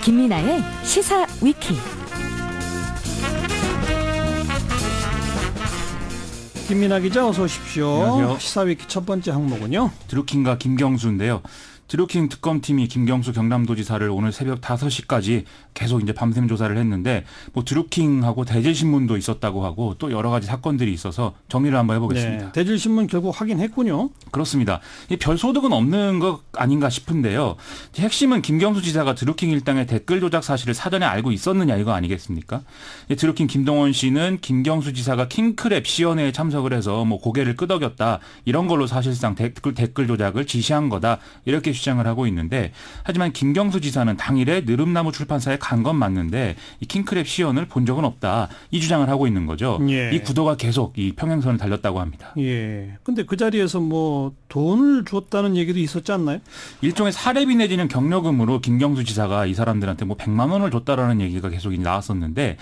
김민아의 시사 위키. 김민아 기자 어서 오십시오. 안녕하세요. 시사 위키 첫 번째 항목은요. 드루킹과 김경수인데요. 드루킹 특검팀이 김경수 경남도지사를 오늘 새벽 5시까지 계속 이제 밤샘 조사를 했는데 뭐 드루킹하고 대질신문도 있었다고 하고 또 여러 가지 사건들이 있어서 정리를 한번 해보겠습니다. 네, 대질신문 결국 확인했군요. 그렇습니다. 별 소득은 없는 것 아닌가 싶은데요. 핵심은 김경수 지사가 드루킹 일당의 댓글 조작 사실을 사전에 알고 있었느냐 이거 아니겠습니까? 드루킹 김동원 씨는 김경수 지사가 킹크랩 시연회에 참석을 해서 뭐 고개를 끄덕였다 이런 걸로 사실상 댓글 조작을 지시한 거다 이렇게 주장을 하고 있는데, 하지만 김경수 지사는 당일에 느릅나무 출판사에 간 건 맞는데 이 킹크랩 시연을 본 적은 없다 이 주장을 하고 있는 거죠. 예. 이 구도가 계속 이 평행선을 달렸다고 합니다. 예. 근데 그 자리에서 뭐 돈을 줬다는 얘기도 있었지 않나요? 일종의 사례비 내지는 경력금으로 김경수 지사가 이 사람들한테 뭐 100만 원을 줬다라는 얘기가 계속 나왔었는데,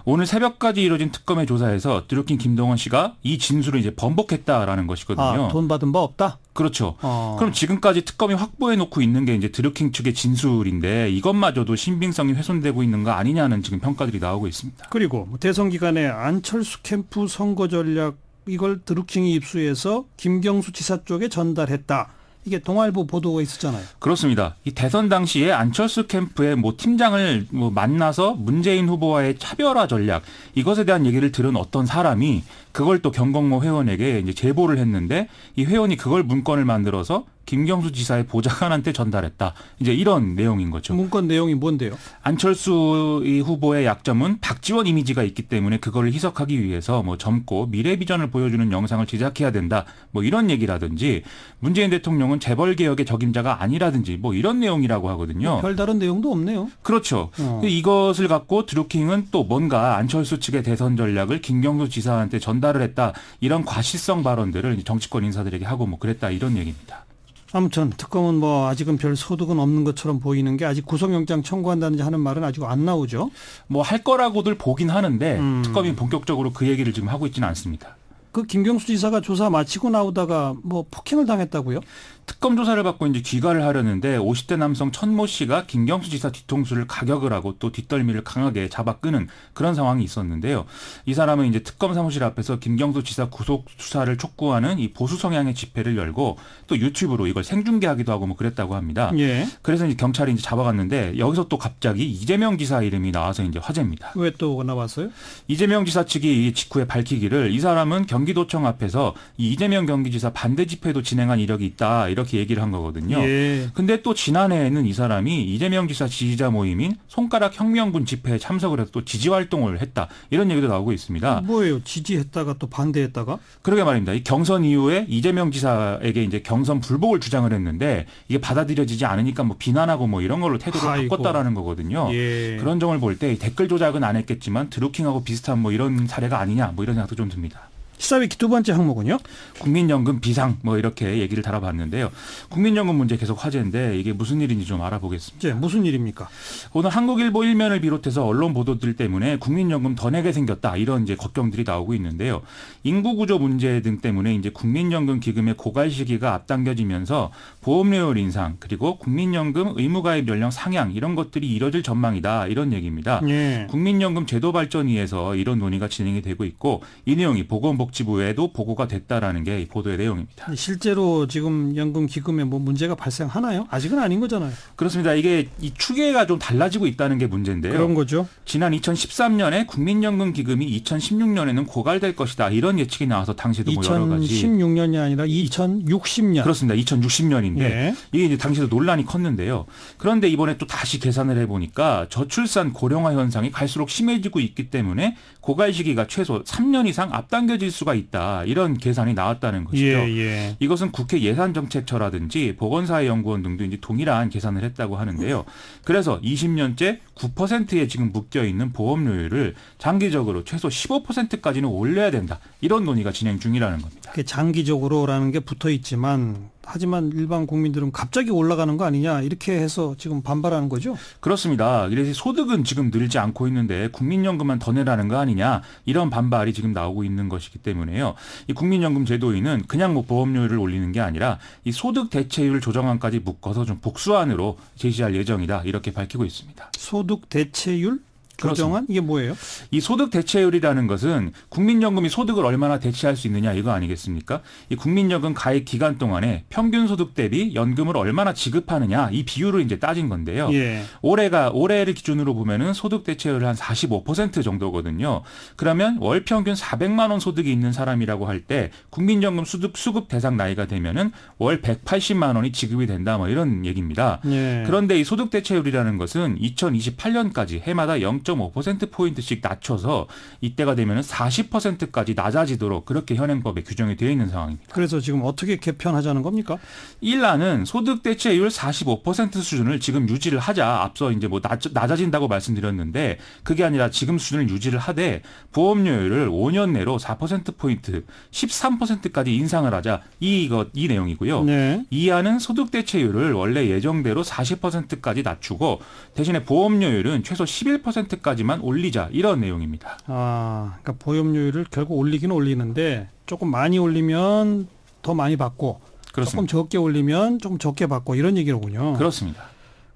오늘 새벽까지 이루어진 특검의 조사에서 드루킹 김동원 씨가 이 진술을 이제 번복했다라는 것이거든요. 아, 돈 받은 바 없다? 그렇죠. 그럼 지금까지 특검이 확보해 놓고 있는 게 이제 드루킹 측의 진술인데 이것마저도 신빙성이 훼손되고 있는 거 아니냐는 지금 평가들이 나오고 있습니다. 그리고 대선 기간에 안철수 캠프 선거 전략 이걸 드루킹이 입수해서 김경수 지사 쪽에 전달했다. 이게 동아일보 보도가 있었잖아요. 그렇습니다. 이 대선 당시에 안철수 캠프의 뭐 팀장을 만나서 문재인 후보와의 차별화 전략 이것에 대한 얘기를 들은 어떤 사람이 그걸 또 경공모 회원에게 이제 제보를 했는데, 이 회원이 그걸 문건을 만들어서 김경수 지사의 보좌관한테 전달했다. 이제 이런 내용인 거죠. 문건 내용이 뭔데요? 안철수 이 후보의 약점은 박지원 이미지가 있기 때문에 그걸 희석하기 위해서 뭐 젊고 미래 비전을 보여주는 영상을 제작해야 된다. 뭐 이런 얘기라든지, 문재인 대통령은 재벌 개혁의 적임자가 아니라든지 뭐 이런 내용이라고 하거든요. 별다른 내용도 없네요. 그렇죠. 이것을 갖고 드루킹은 또 뭔가 안철수 측의 대선 전략을 김경수 지사한테 전달을 했다. 이런 과시성 발언들을 정치권 인사들에게 하고 뭐 그랬다 이런 얘기입니다. 아무튼 특검은 뭐 아직은 별 소득은 없는 것처럼 보이는 게, 아직 구속영장 청구한다는지 하는 말은 아직 안 나오죠. 뭐 할 거라고들 보긴 하는데 특검이 본격적으로 그 얘기를 지금 하고 있지는 않습니다. 그 김경수 지사가 조사 마치고 나오다가 뭐 폭행을 당했다고요? 특검 조사를 받고 이제 귀가를 하려는데 50대 남성 천모 씨가 김경수 지사 뒤통수를 가격을 하고 또 뒷덜미를 강하게 잡아 끄는 그런 상황이 있었는데요. 이 사람은 이제 특검 사무실 앞에서 김경수 지사 구속 수사를 촉구하는 이 보수 성향의 집회를 열고 또 유튜브로 이걸 생중계하기도 하고 뭐 그랬다고 합니다. 예. 그래서 이제 경찰이 이제 잡아갔는데 여기서 또 갑자기 이재명 지사 이름이 나와서 이제 화제입니다. 왜 또 나왔어요? 이재명 지사 측이 이 직후에 밝히기를 이 사람은 경기도청 앞에서 이 이재명 경기지사 반대 집회도 진행한 이력이 있다. 이렇게 얘기를 한 거거든요. 예. 근데 또 지난해에는 이 사람이 이재명 지사 지지자 모임인 손가락 혁명군 집회에 참석을 해서 또 지지 활동을 했다. 이런 얘기도 나오고 있습니다. 뭐예요? 지지했다가 또 반대했다가? 그러게 말입니다. 이 경선 이후에 이재명 지사에게 이제 경선 불복을 주장을 했는데 이게 받아들여지지 않으니까 뭐 비난하고 뭐 이런 걸로 태도를 바꿨다라는 거거든요. 예. 그런 점을 볼 때 댓글 조작은 안 했겠지만 드루킹하고 비슷한 뭐 이런 사례가 아니냐 뭐 이런 생각도 좀 듭니다. 시사위키 두 번째 항목은요? 국민연금 비상 뭐 이렇게 얘기를 달아봤는데요. 국민연금 문제 계속 화제인데 이게 무슨 일인지 좀 알아보겠습니다. 이제 무슨 일입니까? 오늘 한국일보 일면을 비롯해서 언론 보도들 때문에 국민연금 더 내게 생겼다 이런 이제 걱정들이 나오고 있는데요. 인구구조 문제 등 때문에 이제 국민연금 기금의 고갈 시기가 앞당겨지면서 보험료율 인상 그리고 국민연금 의무가입 연령 상향 이런 것들이 이뤄질 전망이다 이런 얘기입니다. 예. 국민연금 제도발전위에서 이런 논의가 진행이 되고 있고 이 내용이 보건복지부에도 보고가 됐다라는 게 이 보도의 내용입니다. 실제로 지금 연금 기금에 뭐 문제가 발생하나요? 아직은 아닌 거잖아요. 그렇습니다. 이게 이 추계가 좀 달라지고 있다는 게 문제인데요. 그런 거죠. 지난 2013년에 국민연금 기금이 2016년에는 고갈될 것이다. 이런 예측이 나와서 당시에도 뭐 여러 가지 2016년이 아니라 2060년. 그렇습니다. 2060년인데 예. 이게 이제 당시에도 논란이 컸는데요. 그런데 이번에 또 다시 계산을 해보니까 저출산 고령화 현상이 갈수록 심해지고 있기 때문에 고갈 시기가 최소 3년 이상 앞당겨질 수가 있다. 이런 계산이 나왔다는 것이죠. 예. 이것은 국회 예산정책처라든지 보건사회연구원 등도 이제 동일한 계산을 했다고 하는데요. 그래서 20년째 9%에 지금 묶여있는 보험료율을 장기적으로 최소 15%까지는 올려야 된다. 이런 논의가 진행 중이라는 겁니다. 장기적으로라는 게 붙어 있지만 하지만 일반 국민들은 갑자기 올라가는 거 아니냐 이렇게 해서 지금 반발하는 거죠. 그렇습니다. 그래서 소득은 지금 늘지 않고 있는데 국민연금만 더 내라는 거 아니냐 이런 반발이 지금 나오고 있는 것이기 때문에요. 이 국민연금 제도위는 그냥 뭐 보험료를 올리는 게 아니라 이 소득 대체율 조정안까지 묶어서 좀 복수안으로 제시할 예정이다 이렇게 밝히고 있습니다. 소득 대체율 조정안 이게 뭐예요? 이 소득 대체율이라는 것은 국민연금이 소득을 얼마나 대체할 수 있느냐 이거 아니겠습니까? 이 국민연금 가입 기간 동안에 평균 소득 대비 연금을 얼마나 지급하느냐 이 비율을 이제 따진 건데요. 예. 올해를 기준으로 보면은 소득 대체율 한 45% 정도거든요. 그러면 월 평균 400만 원 소득이 있는 사람이라고 할 때 국민연금 수급 대상 나이가 되면은 월 180만 원이 지급이 된다 뭐 이런 얘기입니다. 예. 그런데 이 소득 대체율이라는 것은 2028년까지 해마다 0.5%포인트씩 낮춰서 이때가 되면 40%까지 낮아지도록 그렇게 현행법에 규정이 되어 있는 상황입니다. 그래서 지금 어떻게 개편하자는 겁니까? 1라는 소득 대체율 45% 수준을 지금 유지를 하자. 앞서 이제 뭐 낮아진다고 말씀드렸는데 그게 아니라 지금 수준을 유지를 하되 보험료율을 5년 내로 4%포인트 13%까지 인상을 하자. 이 내용이고요. 네. 2하는 소득 대체율을 원래 예정대로 40%까지 낮추고 대신에 보험료율은 최소 11%까지만 올리자 이런 내용입니다. 그러니까 보험료율을 결국 올리긴 올리는데 조금 많이 올리면 더 많이 받고 그렇습니다. 조금 적게 올리면 조금 적게 받고 이런 얘기로군요. 그렇습니다.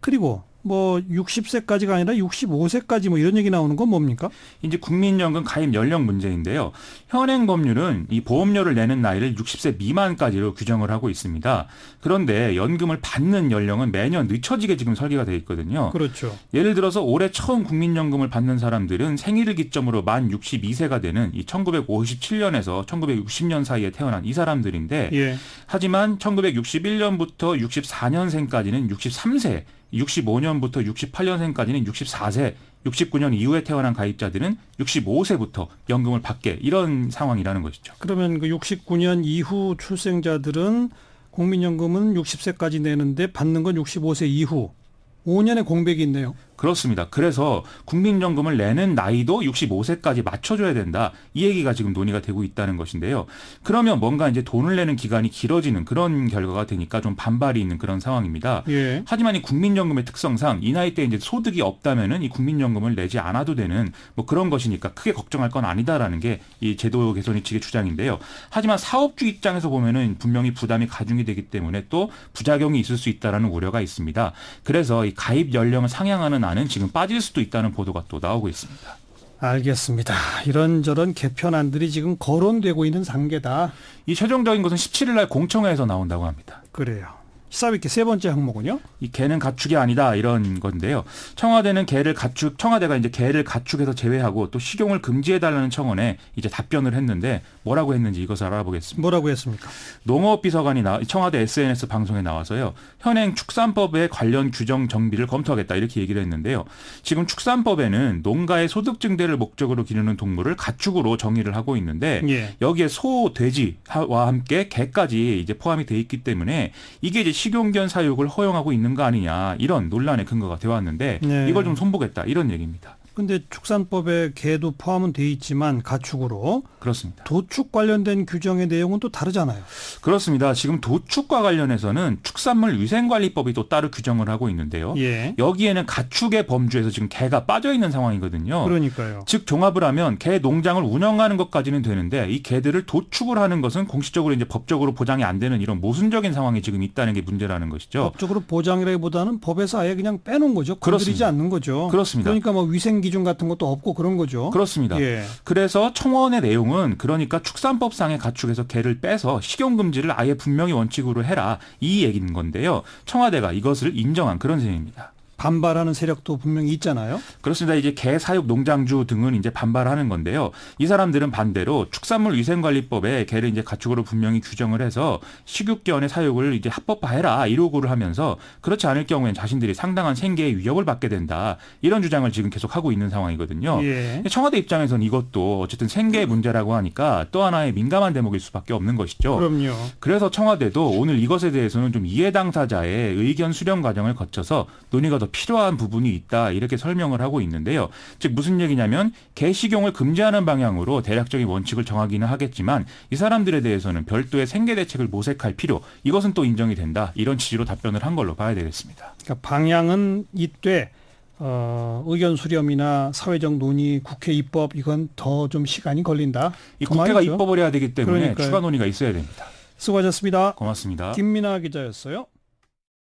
그리고 뭐 60세까지가 아니라 65세까지 뭐 이런 얘기 나오는 건 뭡니까? 이제 국민연금 가입 연령 문제인데요. 현행 법률은 이 보험료를 내는 나이를 60세 미만까지로 규정을 하고 있습니다. 그런데 연금을 받는 연령은 매년 늦춰지게 지금 설계가 되어 있거든요. 그렇죠. 예를 들어서 올해 처음 국민연금을 받는 사람들은 생일을 기점으로 만 62세가 되는 이 1957년에서 1960년 사이에 태어난 이 사람들인데 예. 하지만 1961년부터 64년생까지는 63세 65년부터 68년생까지는 64세, 69년 이후에 태어난 가입자들은 65세부터 연금을 받게 이런 상황이라는 것이죠. 그러면 그 69년 이후 출생자들은 국민연금은 60세까지 내는데 받는 건 65세 이후 5년의 공백이 있네요. 그렇습니다. 그래서 국민연금을 내는 나이도 65세까지 맞춰줘야 된다. 이 얘기가 지금 논의가 되고 있다는 것인데요. 그러면 뭔가 이제 돈을 내는 기간이 길어지는 그런 결과가 되니까 좀 반발이 있는 그런 상황입니다. 예. 하지만 이 국민연금의 특성상 이 나이 때 이제 소득이 없다면은 이 국민연금을 내지 않아도 되는 뭐 그런 것이니까 크게 걱정할 건 아니다라는 게 이 제도 개선이 측의 주장인데요. 하지만 사업주 입장에서 보면은 분명히 부담이 가중이 되기 때문에 또 부작용이 있을 수 있다라는 우려가 있습니다. 그래서 이 가입 연령을 상향하는 안은 지금 빠질 수도 있다는 보도가 또 나오고 있습니다. 알겠습니다. 이런저런 개편안들이 지금 거론되고 있는 단계다. 이 최종적인 것은 17일 날 공청회에서 나온다고 합니다. 그래요. 시사위키 세 번째 항목은요? 이 개는 가축이 아니다 이런 건데요. 청와대가 이제 개를 가축에서 제외하고 또 식용을 금지해달라는 청원에 이제 답변을 했는데 뭐라고 했는지 이것을 알아보겠습니다. 뭐라고 했습니까? 농업비서관이 청와대 SNS 방송에 나와서요. 현행 축산법의 관련 규정 정비를 검토하겠다 이렇게 얘기를 했는데요. 지금 축산법에는 농가의 소득 증대를 목적으로 기르는 동물을 가축으로 정의를 하고 있는데 예. 여기에 소, 돼지와 함께 개까지 이제 포함이 돼 있기 때문에 이게 이제 식용견 사육을 허용하고 있는 거 아니냐 이런 논란의 근거가 되어 왔는데 네. 이걸 좀 손보겠다 이런 얘기입니다. 근데 축산법에 개도 포함은 돼 있지만 가축으로 그렇습니다. 도축 관련된 규정의 내용은 또 다르잖아요. 그렇습니다. 지금 도축과 관련해서는 축산물 위생관리법이 또 따로 규정을 하고 있는데요. 예. 여기에는 가축의 범주에서 지금 개가 빠져 있는 상황이거든요. 그러니까요. 즉 종합을 하면 개 농장을 운영하는 것까지는 되는데 이 개들을 도축을 하는 것은 공식적으로 이제 법적으로 보장이 안 되는 이런 모순적인 상황이 지금 있다는 게 문제라는 것이죠. 법적으로 보장이라기보다는 법에서 아예 그냥 빼놓은 거죠. 건드리지 그렇습니다. 않는 거죠. 그렇습니다. 그러니까 뭐 위생 기준 같은 것도 없고 그런 거죠. 그렇습니다. 예. 그래서 청원의 내용은 그러니까 축산법상의 가축에서 개를 빼서 식용 금지를 아예 분명히 원칙으로 해라 이 얘기인 건데요. 청와대가 이것을 인정한 그런 셈입니다. 반발하는 세력도 분명히 있잖아요. 그렇습니다. 이제 개 사육 농장주 등은 이제 반발하는 건데요. 이 사람들은 반대로 축산물 위생관리법에 개를 이제 가축으로 분명히 규정을 해서 식육견의 사육을 이제 합법화해라 이 요구를 하면서 그렇지 않을 경우엔 자신들이 상당한 생계의 위협을 받게 된다 이런 주장을 지금 계속 하고 있는 상황이거든요. 예. 청와대 입장에서는 이것도 어쨌든 생계의 문제라고 하니까 또 하나의 민감한 대목일 수밖에 없는 것이죠. 그럼요. 그래서 청와대도 오늘 이것에 대해서는 좀 이해 당사자의 의견 수렴 과정을 거쳐서 논의가 더 더 필요한 부분이 있다 이렇게 설명을 하고 있는데요. 즉 무슨 얘기냐면 개식용을 금지하는 방향으로 대략적인 원칙을 정하기는 하겠지만 이 사람들에 대해서는 별도의 생계 대책을 모색할 필요 이것은 또 인정이 된다 이런 취지로 답변을 한 걸로 봐야 되겠습니다. 그러니까 방향은 이때 의견 수렴이나 사회적 논의, 국회 입법 이건 더 좀 시간이 걸린다. 이 국회가 입법을 해야 되기 때문에 그러니까요. 추가 논의가 있어야 됩니다. 수고하셨습니다. 고맙습니다. 김민아 기자였어요.